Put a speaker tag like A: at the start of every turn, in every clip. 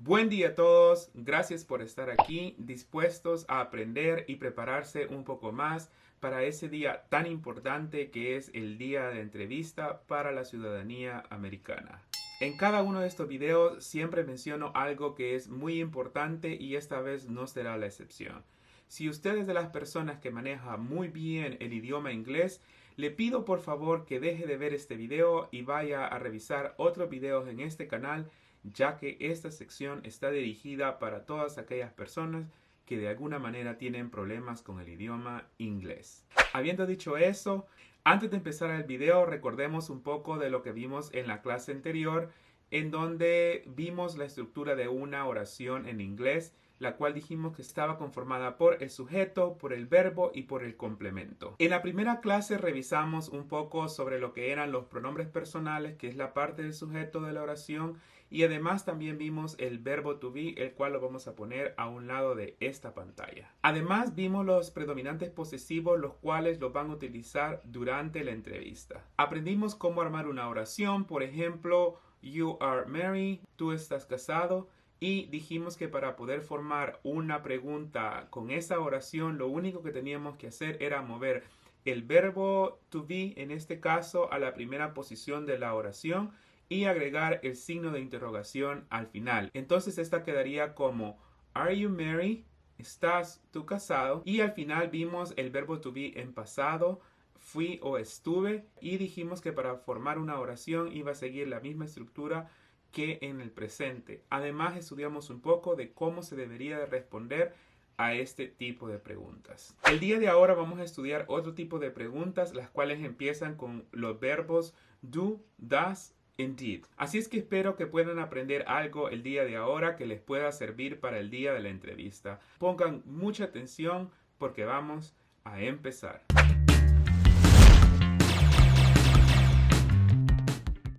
A: Buen día a todos, gracias por estar aquí, dispuestos a aprender y prepararse un poco más para ese día tan importante que es el día de entrevista para la ciudadanía americana. En cada uno de estos videos siempre menciono algo que es muy importante y esta vez no será la excepción. Si usted es de las personas que maneja muy bien el idioma inglés, le pido por favor que deje de ver este video y vaya a revisar otros videos en este canal, ya que esta sección está dirigida para todas aquellas personas que de alguna manera tienen problemas con el idioma inglés. Habiendo dicho eso, antes de empezar el video, recordemos un poco de lo que vimos en la clase anterior, en donde vimos la estructura de una oración en inglés, la cual dijimos que estaba conformada por el sujeto, por el verbo y por el complemento. En la primera clase revisamos un poco sobre lo que eran los pronombres personales, que es la parte del sujeto de la oración, y además también vimos el verbo to be, el cual lo vamos a poner a un lado de esta pantalla. Además vimos los predominantes posesivos, los cuales los van a utilizar durante la entrevista. Aprendimos cómo armar una oración, por ejemplo, you are married, tú estás casado. Y dijimos que para poder formar una pregunta con esa oración, lo único que teníamos que hacer era mover el verbo to be, en este caso, a la primera posición de la oración y agregar el signo de interrogación al final. Entonces esta quedaría como Are you married? ¿Estás tú casado? Y al final vimos el verbo to be en pasado, fui o estuve, y dijimos que para formar una oración iba a seguir la misma estructura que en el presente. Además estudiamos un poco de cómo se debería de responder a este tipo de preguntas. El día de ahora vamos a estudiar otro tipo de preguntas, las cuales empiezan con los verbos do, does, and did. Así es que espero que puedan aprender algo el día de ahora que les pueda servir para el día de la entrevista. Pongan mucha atención porque vamos a empezar.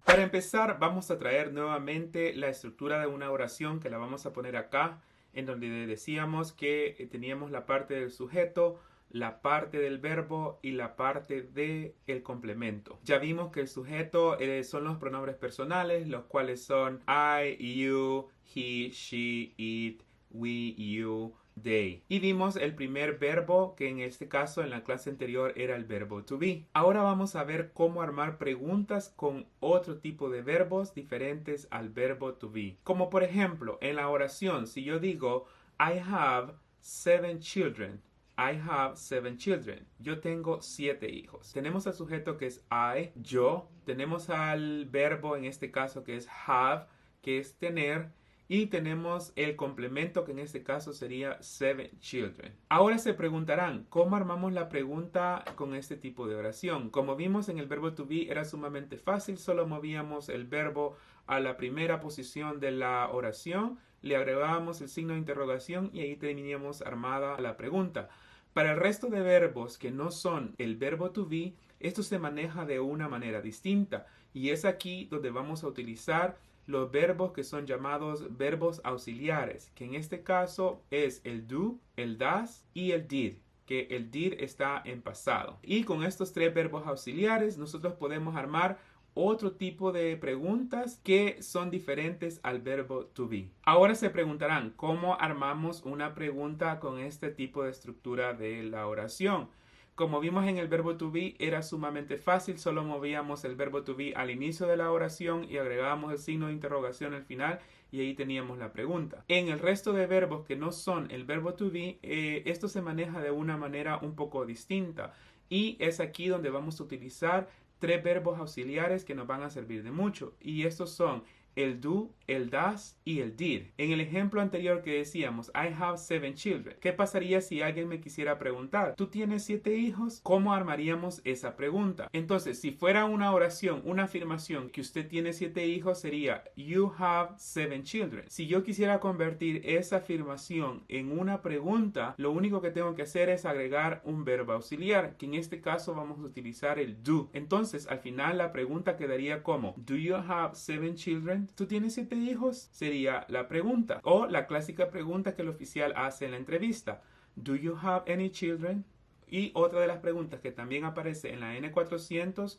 A: Para empezar, vamos a traer nuevamente la estructura de una oración que la vamos a poner acá, en donde decíamos que teníamos la parte del sujeto, la parte del verbo y la parte del complemento. Ya vimos que el sujeto son los pronombres personales, los cuales son I, you, he, she, it, we, you, they. Y vimos el primer verbo, que en este caso en la clase anterior era el verbo to be. Ahora vamos a ver cómo armar preguntas con otro tipo de verbos diferentes al verbo to be. Como por ejemplo, en la oración, si yo digo I have 7 children. I have 7 children. Yo tengo 7 hijos. Tenemos al sujeto que es I, yo. Tenemos al verbo en este caso que es have, que es tener. Y tenemos el complemento que en este caso sería 7 children. Ahora se preguntarán, ¿cómo armamos la pregunta con este tipo de oración? Como vimos en el verbo to be era sumamente fácil, solo movíamos el verbo a la primera posición de la oración, le agregábamos el signo de interrogación y ahí teníamos armada la pregunta. Para el resto de verbos que no son el verbo to be, esto se maneja de una manera distinta y es aquí donde vamos a utilizar los verbos que son llamados verbos auxiliares, que en este caso es el do, el does y el did, que el did está en pasado. Y con estos tres verbos auxiliares nosotros podemos armar otro tipo de preguntas que son diferentes al verbo to be. Ahora se preguntarán, ¿cómo armamos una pregunta con este tipo de estructura de la oración? Como vimos en el verbo to be, era sumamente fácil, solo movíamos el verbo to be al inicio de la oración y agregábamos el signo de interrogación al final y ahí teníamos la pregunta. En el resto de verbos que no son el verbo to be, esto se maneja de una manera un poco distinta y es aquí donde vamos a utilizar tres verbos auxiliares que nos van a servir de mucho y estos son el do, el does y el did. En el ejemplo anterior que decíamos, I have 7 children. ¿Qué pasaría si alguien me quisiera preguntar, ¿tú tienes 7 hijos? ¿Cómo armaríamos esa pregunta? Entonces, si fuera una oración, una afirmación que usted tiene 7 hijos, sería You have 7 children. Si yo quisiera convertir esa afirmación en una pregunta, lo único que tengo que hacer es agregar un verbo auxiliar, que en este caso vamos a utilizar el do. Entonces, al final la pregunta quedaría como Do you have 7 children? ¿Tú tienes 7 hijos? Sería la pregunta. O la clásica pregunta que el oficial hace en la entrevista. Do you have any children? Y otra de las preguntas que también aparece en la N400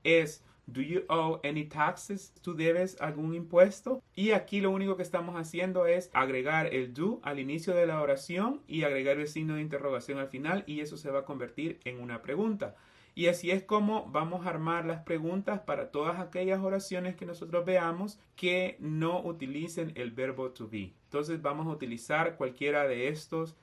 A: es Do you owe any taxes? ¿Tú debes algún impuesto? Y aquí lo único que estamos haciendo es agregar el do al inicio de la oración y agregar el signo de interrogación al final, y eso se va a convertir en una pregunta. Y así es como vamos a armar las preguntas para todas aquellas oraciones que nosotros veamos que no utilicen el verbo to be. Entonces vamos a utilizar cualquiera de estos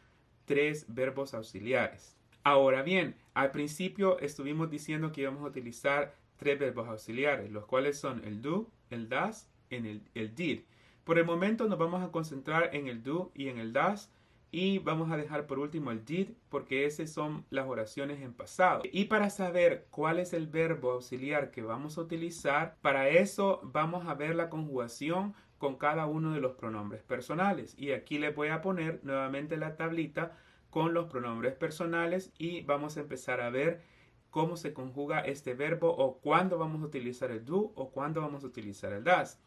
A: tres verbos auxiliares. Ahora bien, al principio estuvimos diciendo que íbamos a utilizar tres verbos auxiliares, los cuales son el do, el does y el did. Por el momento nos vamos a concentrar en el do y en el does, y vamos a dejar por último el did porque esas son las oraciones en pasado. Y para saber cuál es el verbo auxiliar que vamos a utilizar, para eso vamos a ver la conjugación con cada uno de los pronombres personales. Y aquí les voy a poner nuevamente la tablita con los pronombres personales y vamos a empezar a ver cómo se conjuga este verbo o cuándo vamos a utilizar el do o cuándo vamos a utilizar el does.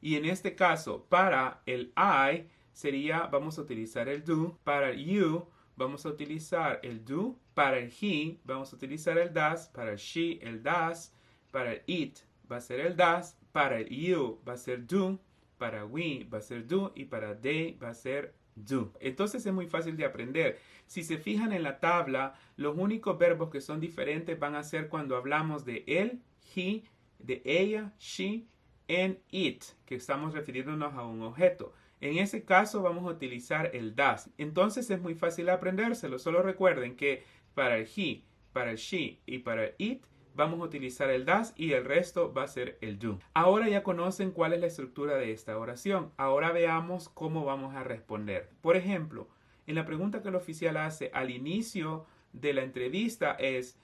A: Y en este caso, para el I sería, vamos a utilizar el do. Para el you, vamos a utilizar el do. Para el he, vamos a utilizar el does. Para el she, el does. Para el it, va a ser el does. Para el you, va a ser do. Para we, va a ser do. Y para they, va a ser do. Entonces es muy fácil de aprender. Si se fijan en la tabla, los únicos verbos que son diferentes van a ser cuando hablamos de él, he, de ella, she, and it, que estamos refiriéndonos a un objeto. En ese caso vamos a utilizar el does. Entonces es muy fácil aprendérselo. Solo recuerden que para el he, para el she y para el it vamos a utilizar el does y el resto va a ser el do. Ahora ya conocen cuál es la estructura de esta oración. Ahora veamos cómo vamos a responder. Por ejemplo, en la pregunta que el oficial hace al inicio de la entrevista es,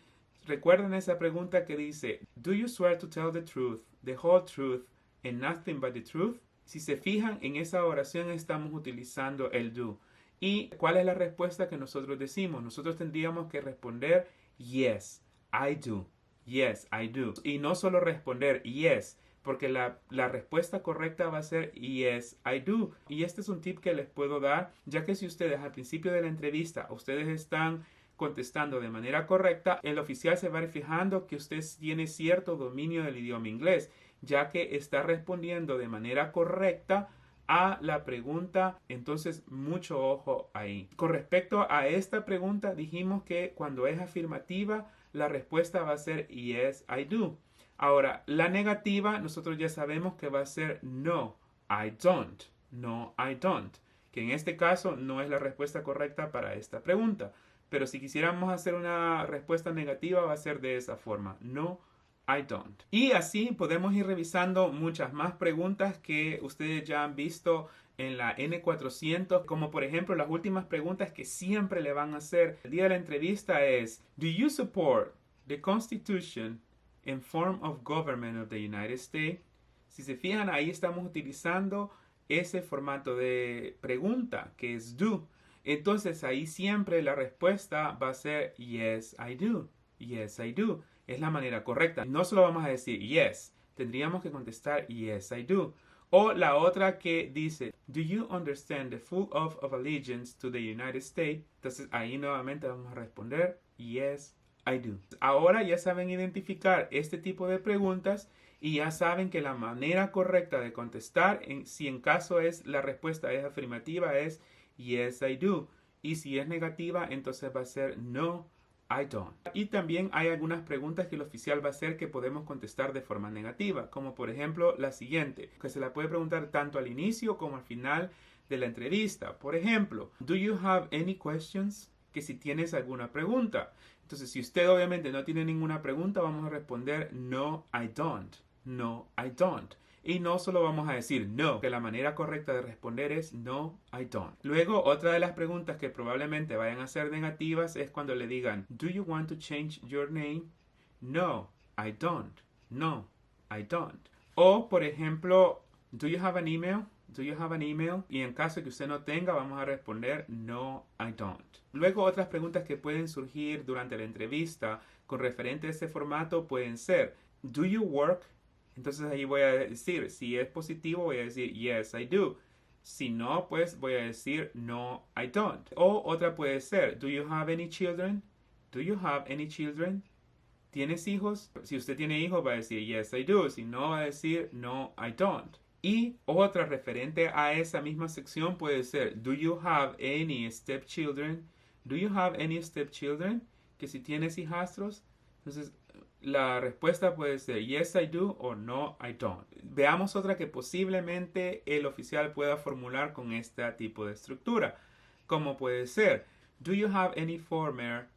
A: recuerden esa pregunta que dice, ¿Do you swear to tell the truth, the whole truth, and nothing but the truth? Si se fijan, en esa oración estamos utilizando el do. ¿Y cuál es la respuesta que nosotros decimos? Nosotros tendríamos que responder yes, I do. Yes, I do. Y no solo responder yes, porque la respuesta correcta va a ser yes, I do. Y este es un tip que les puedo dar, ya que si ustedes al principio de la entrevista, ustedes están contestando de manera correcta, el oficial se va a ir fijando que usted tiene cierto dominio del idioma inglés, ya que está respondiendo de manera correcta a la pregunta. Entonces, mucho ojo ahí. Con respecto a esta pregunta, dijimos que cuando es afirmativa, la respuesta va a ser yes, I do. Ahora, la negativa, nosotros ya sabemos que va a ser no, I don't. No, I don't. Que en este caso no es la respuesta correcta para esta pregunta. Pero si quisiéramos hacer una respuesta negativa, va a ser de esa forma. No, I don't. Y así podemos ir revisando muchas más preguntas que ustedes ya han visto en la N400, como por ejemplo las últimas preguntas que siempre le van a hacer el día de la entrevista es, ¿Do you support the Constitution and form of government of the United States? Si se fijan, ahí estamos utilizando ese formato de pregunta que es do. Entonces ahí siempre la respuesta va a ser yes, I do. Yes, I do. Es la manera correcta. No solo vamos a decir yes, tendríamos que contestar yes, I do. O la otra que dice, do you understand the full oath of allegiance to the United States? Entonces ahí nuevamente vamos a responder yes, I do. Ahora ya saben identificar este tipo de preguntas y ya saben que la manera correcta de contestar, si en caso es la respuesta es afirmativa, es yes, I do. Y si es negativa, entonces va a ser no, I don't. Y también hay algunas preguntas que el oficial va a hacer que podemos contestar de forma negativa, como por ejemplo la siguiente, que se la puede preguntar tanto al inicio como al final de la entrevista. Por ejemplo, do you have any questions? Que si tienes alguna pregunta. Entonces, si usted obviamente no tiene ninguna pregunta, vamos a responder no, I don't. No, I don't. Y no solo vamos a decir no, que la manera correcta de responder es no, I don't. Luego, otra de las preguntas que probablemente vayan a ser negativas es cuando le digan, do you want to change your name? No, I don't. No, I don't. O, por ejemplo, do you have an email? Do you have an email? Y en caso de que usted no tenga, vamos a responder no, I don't. Luego, otras preguntas que pueden surgir durante la entrevista con referente a este formato pueden ser, do you work? Entonces ahí voy a decir, si es positivo voy a decir yes, I do. Si no, pues voy a decir no, I don't. O otra puede ser, do you have any children? Do you have any children? ¿Tienes hijos? Si usted tiene hijos va a decir yes I do. Si no va a decir no I don't. Y otra referente a esa misma sección puede ser do you have any stepchildren? Do you have any stepchildren? Que si tienes hijastros. Entonces la respuesta puede ser yes I do o no I don't. Veamos otra que posiblemente el oficial pueda formular con este tipo de estructura. Como puede ser do you have any former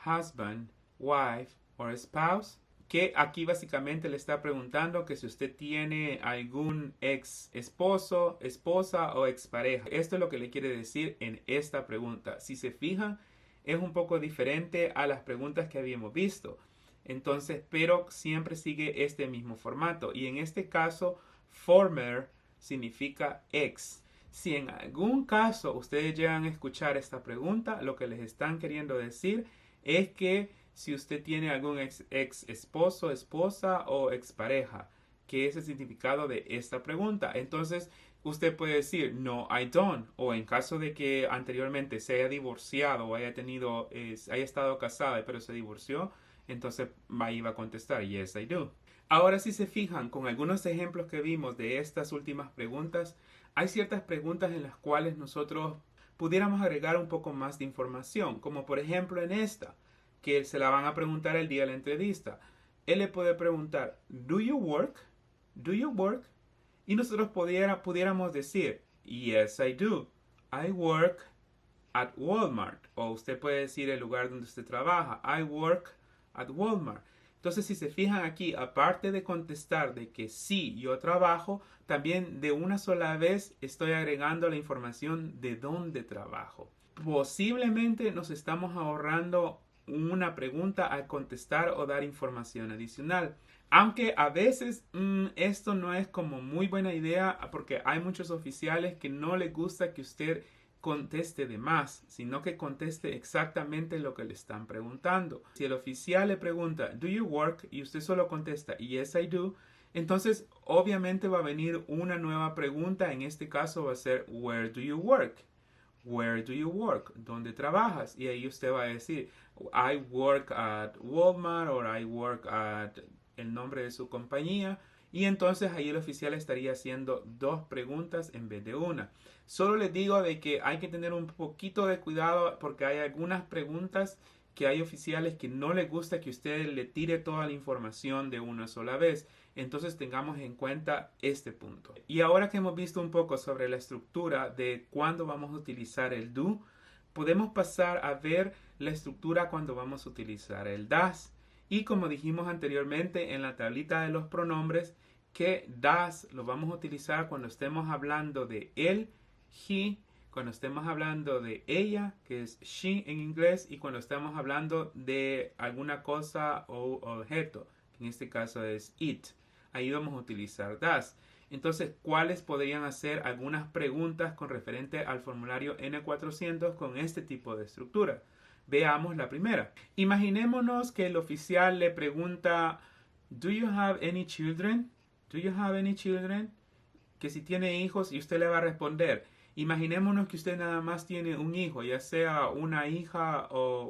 A: husband, wife or spouse? Que aquí básicamente le está preguntando que si usted tiene algún ex esposo, esposa o expareja. Esto es lo que le quiere decir en esta pregunta. Si se fijan, es un poco diferente a las preguntas que habíamos visto. Entonces, pero siempre sigue este mismo formato. Y en este caso, former significa ex. Si en algún caso ustedes llegan a escuchar esta pregunta, lo que les están queriendo decir es que si usted tiene algún ex esposo, esposa o expareja, que es el significado de esta pregunta. Entonces, usted puede decir no, I don't. O en caso de que anteriormente se haya divorciado o haya estado casada pero se divorció, entonces ahí va a contestar yes, I do. Ahora, si se fijan con algunos ejemplos que vimos de estas últimas preguntas, hay ciertas preguntas en las cuales nosotros pudiéramos agregar un poco más de información, como por ejemplo en esta, que se la van a preguntar el día de la entrevista. Él le puede preguntar, ¿do you work? ¿Do you work? Y nosotros pudiéramos decir, yes, I do. I work at Walmart. O usted puede decir el lugar donde usted trabaja. I work at Walmart. Entonces, si se fijan aquí, aparte de contestar de que sí, yo trabajo, también de una sola vez estoy agregando la información de dónde trabajo. Posiblemente nos estamos ahorrando una pregunta al contestar o dar información adicional. Aunque a veces esto no es como muy buena idea porque hay muchos oficiales que no les gusta que usted conteste de más, sino que conteste exactamente lo que le están preguntando. Si el oficial le pregunta, ¿do you work? Y usted solo contesta, yes, I do. Entonces, obviamente va a venir una nueva pregunta. En este caso va a ser, where do you work? Where do you work? ¿Dónde trabajas? Y ahí usted va a decir, I work at Walmart or I work at el nombre de su compañía. Y entonces ahí el oficial estaría haciendo dos preguntas en vez de una. Solo les digo de que hay que tener un poquito de cuidado porque hay algunas preguntas que hay oficiales que no les gusta que usted le tire toda la información de una sola vez. Entonces tengamos en cuenta este punto. Y ahora que hemos visto un poco sobre la estructura de cuándo vamos a utilizar el do, podemos pasar a ver la estructura cuando vamos a utilizar el das. Y como dijimos anteriormente en la tablita de los pronombres, que das lo vamos a utilizar cuando estemos hablando de él, he, cuando estemos hablando de ella, que es she en inglés, y cuando estamos hablando de alguna cosa o objeto, que en este caso es it. Ahí vamos a utilizar das. Entonces, ¿cuáles podrían ser algunas preguntas con referente al formulario N400 con este tipo de estructura? Veamos la primera. Imaginémonos que el oficial le pregunta, ¿do you have any children? ¿Do you have any children? Que si tiene hijos y usted le va a responder. Imaginémonos que usted nada más tiene un hijo, ya sea una hija o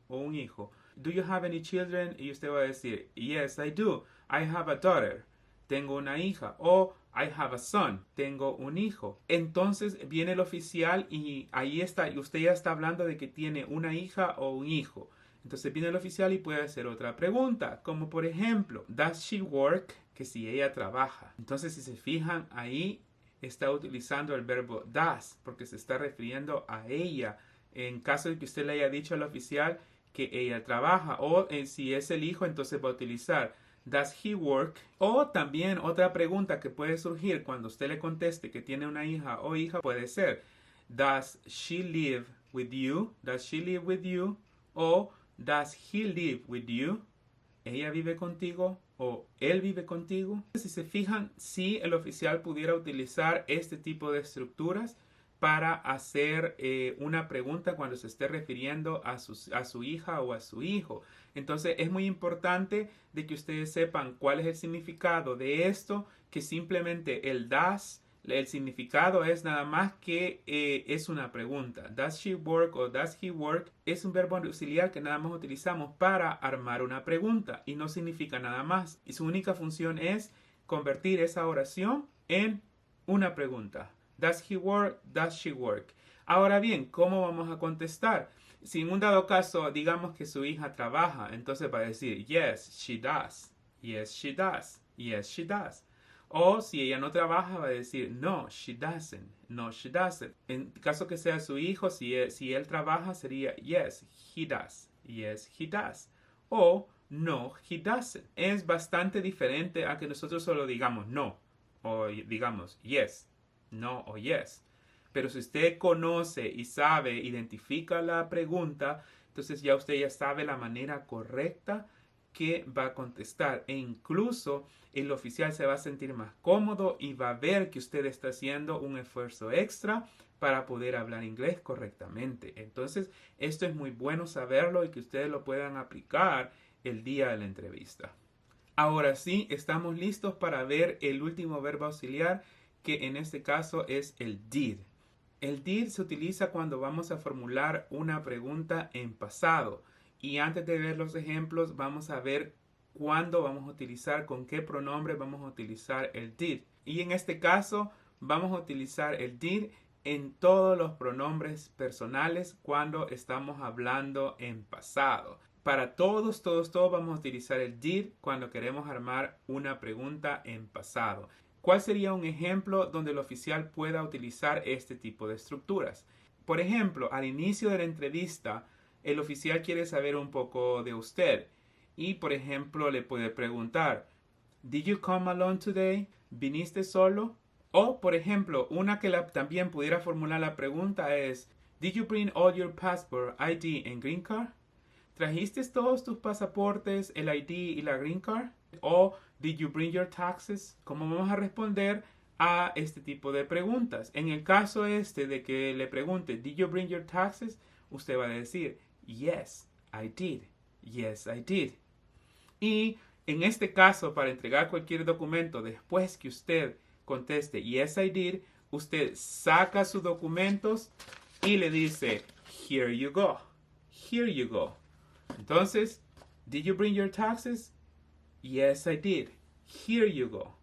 A: un hijo. ¿Do you have any children? Y usted va a decir, yes, I do. I have a daughter. Tengo una hija. O I have a son. Tengo un hijo. Entonces viene el oficial y ahí está. Y usted ya está hablando de que tiene una hija o un hijo. Entonces viene el oficial y puede hacer otra pregunta. Como por ejemplo, does she work? Que si ella trabaja. Entonces si se fijan ahí está utilizando el verbo does porque se está refiriendo a ella. En caso de que usted le haya dicho al oficial que ella trabaja. O si es el hijo entonces va a utilizar does he work? O también otra pregunta que puede surgir cuando usted le conteste que tiene una hija o hija puede ser does she live with you? Does she live with you? O does he live with you? ¿Ella vive contigo? ¿O él vive contigo? Si se fijan, si el oficial pudiera utilizar este tipo de estructuras para hacer una pregunta cuando se esté refiriendo a su hija o a su hijo. Entonces es muy importante de que ustedes sepan cuál es el significado de esto, que simplemente el das El significado es nada más que es una pregunta. Does she work o does he work es un verbo auxiliar que nada más utilizamos para armar una pregunta y no significa nada más. Y su única función es convertir esa oración en una pregunta. Does he work? Does she work? Ahora bien, ¿cómo vamos a contestar? Si en un dado caso digamos que su hija trabaja, entonces va a decir yes, she does. Yes, she does. Yes, she does. O si ella no trabaja, va a decir no, she doesn't. No, she doesn't. En caso que sea su hijo, si él trabaja, sería yes, he does. Yes, he does. O no, he doesn't. Es bastante diferente a que nosotros solo digamos no. O digamos yes, no o yes. Pero si usted conoce y sabe, identifica la pregunta, entonces ya usted ya sabe la manera correcta que va a contestar. E incluso el oficial se va a sentir más cómodo y va a ver que usted está haciendo un esfuerzo extra para poder hablar inglés correctamente. Entonces, esto es muy bueno saberlo y que ustedes lo puedan aplicar el día de la entrevista. Ahora sí, estamos listos para ver el último verbo auxiliar, que en este caso es el did. El did se utiliza cuando vamos a formular una pregunta en pasado. Y antes de ver los ejemplos, vamos a ver cuándo vamos a utilizar, con qué pronombre vamos a utilizar el did. Y en este caso, vamos a utilizar el did en todos los pronombres personales cuando estamos hablando en pasado. Para todos vamos a utilizar el did cuando queremos armar una pregunta en pasado. ¿Cuál sería un ejemplo donde el oficial pueda utilizar este tipo de estructuras? Por ejemplo, al inicio de la entrevista, el oficial quiere saber un poco de usted y, por ejemplo, le puede preguntar, ¿Did you come alone today? ¿Viniste solo? O, por ejemplo, una que también pudiera formular la pregunta es, ¿Did you bring all your passport, ID and green card? ¿Trajiste todos tus pasaportes, el ID y la green card? O ¿Did you bring your taxes? ¿Cómo vamos a responder a este tipo de preguntas? En el caso de que le pregunte ¿Did you bring your taxes? Usted va a decir Yes, I did. Yes, I did. Y en este caso, para entregar cualquier documento después que usted conteste Yes, I did, usted saca sus documentos y le dice Here you go. Here you go. Entonces, ¿Did you bring your taxes? Yes, I did. Here you go.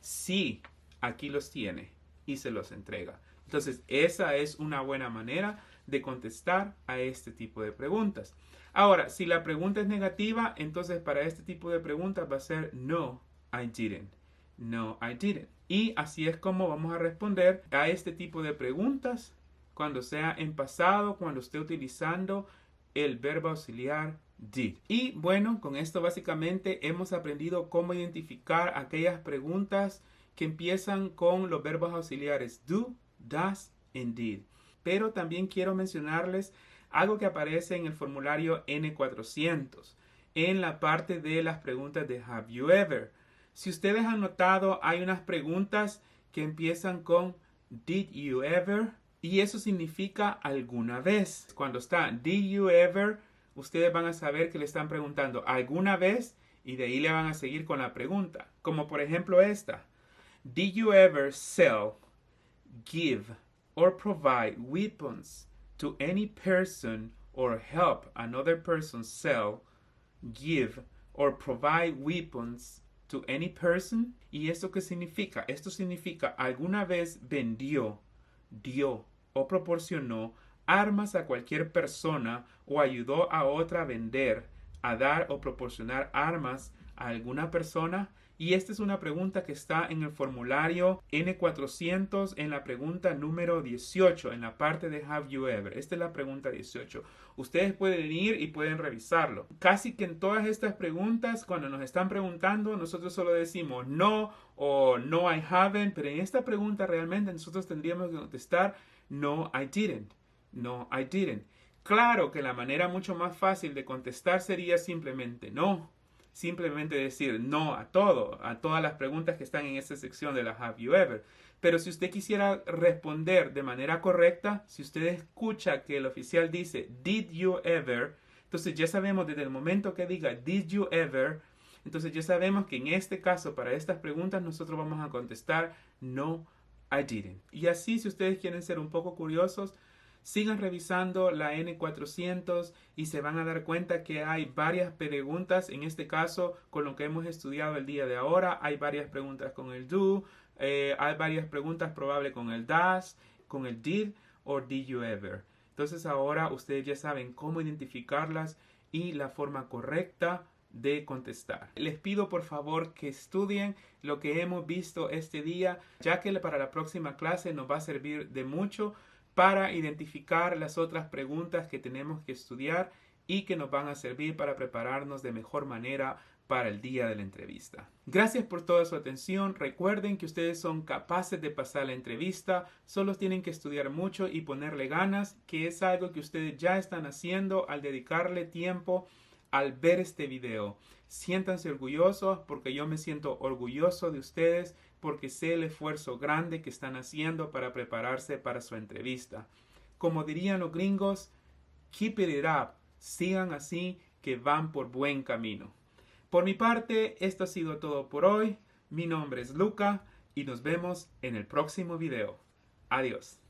A: Sí, aquí los tiene. Y se los entrega. Entonces, esa es una buena manera de contestar a este tipo de preguntas. Ahora, si la pregunta es negativa, entonces para este tipo de preguntas va a ser No, I didn't. No, I didn't. Y así es como vamos a responder a este tipo de preguntas cuando sea en pasado, cuando esté utilizando el verbo auxiliar did. Y bueno, con esto básicamente hemos aprendido cómo identificar aquellas preguntas que empiezan con los verbos auxiliares do, does, and did. Pero también quiero mencionarles algo que aparece en el formulario N400, en la parte de las preguntas de Have you ever. Si ustedes han notado, hay unas preguntas que empiezan con Did you ever? Y eso significa alguna vez. Cuando está Did you ever, ustedes van a saber que le están preguntando alguna vez y de ahí le van a seguir con la pregunta. Como por ejemplo esta. Did you ever sell, give, or provide weapons to any person or help another person sell, give, or provide weapons to any person? ¿Y esto qué significa? Esto significa alguna vez vendió, dio o proporcionó armas a cualquier persona o ayudó a otra a vender, a dar o proporcionar armas a alguna persona. Y esta es una pregunta que está en el formulario N400 en la pregunta número 18, en la parte de Have you ever. Esta es la pregunta 18. Ustedes pueden ir y pueden revisarlo. Casi que en todas estas preguntas, cuando nos están preguntando, nosotros solo decimos no o no I haven't, pero en esta pregunta realmente nosotros tendríamos que contestar no I didn't. No I didn't. Claro que la manera mucho más fácil de contestar sería simplemente no. Simplemente decir no a todo, a todas las preguntas que están en esta sección de la Have you ever. Pero si usted quisiera responder de manera correcta, si usted escucha que el oficial dice Did you ever, entonces ya sabemos desde el momento que diga Did you ever, entonces ya sabemos que en este caso, para estas preguntas, nosotros vamos a contestar No, I didn't. Y así, si ustedes quieren ser un poco curiosos, sigan revisando la N400 y se van a dar cuenta que hay varias preguntas. En este caso, con lo que hemos estudiado el día de ahora, hay varias preguntas con el do, hay varias preguntas probable con el does, con el did o did you ever. Entonces ahora ustedes ya saben cómo identificarlas y la forma correcta de contestar. Les pido por favor que estudien lo que hemos visto este día, ya que para la próxima clase nos va a servir de mucho para identificar las otras preguntas que tenemos que estudiar y que nos van a servir para prepararnos de mejor manera para el día de la entrevista. Gracias por toda su atención. Recuerden que ustedes son capaces de pasar la entrevista, solo tienen que estudiar mucho y ponerle ganas, que es algo que ustedes ya están haciendo al dedicarle tiempo al ver este video. Siéntanse orgullosos porque yo me siento orgulloso de ustedes porque sé el esfuerzo grande que están haciendo para prepararse para su entrevista. Como dirían los gringos, keep it up, sigan así que van por buen camino. Por mi parte, esto ha sido todo por hoy. Mi nombre es Luca y nos vemos en el próximo video. Adiós.